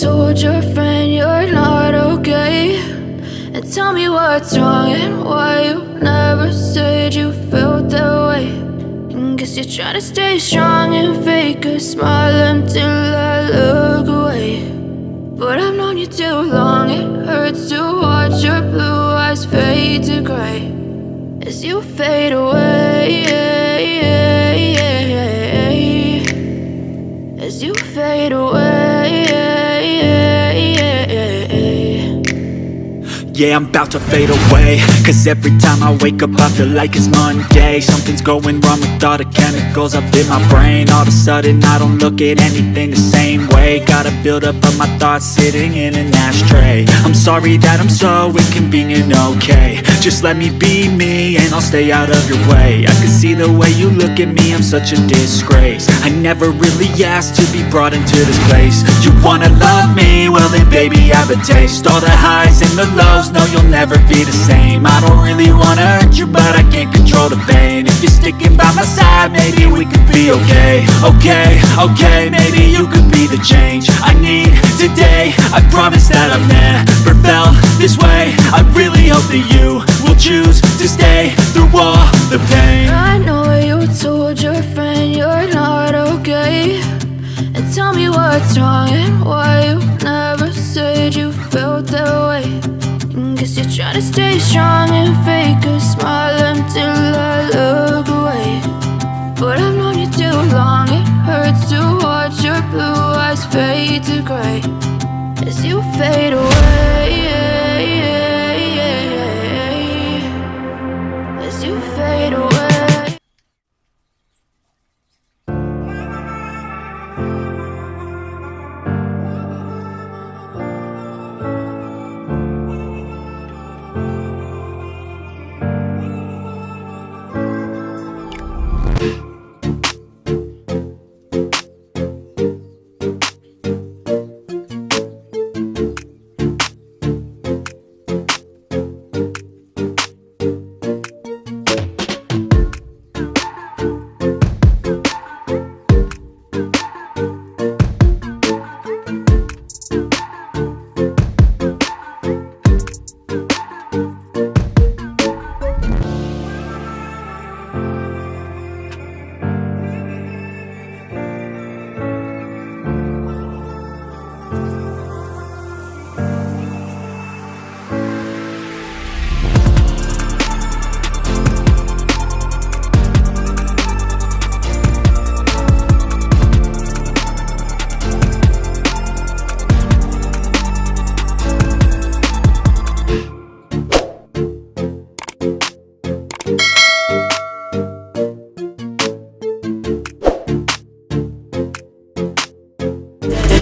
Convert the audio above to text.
told your friend you're not okay, and tell me what's wrong and why you never said you felt that way. And guess you're trying to stay strong and fake a smile until I look away. But I've known you too long, it hurts to watch your blue eyes fade to gray as you fade away, as you fade away. Yeah, I'm about to fade away, cause every time I wake up I feel like it's Monday. Something's going wrong with all the chemicals up in my brain. All of a sudden I don't look at anything the same way. Gotta build up of my thoughts sitting in an ashtray. I'm sorry that I'm so inconvenient, okay. Just let me be me and I'll stay out of your way. I can see the way you look at me, I'm such a disgrace. I never really asked to be brought into this place. You wanna love me? Well then baby have a taste. All the highs and the lows, no you'll never be the same. I don't really wanna hurt you but I can't control the pain. If you're sticking by my side maybe we could be okay. Okay, maybe you could be the change I need today. I promise that I've never felt this way. I really hope that you will choose to stay through all the pain. I know you told your friend you're not okay, and tell me what's wrong and why you never said you felt that way. And guess you're trying to stay strong and fake a smile until I look away. But I've known you too long, it hurts to watch your blue eyes fade to gray as you fade away, as you fade away.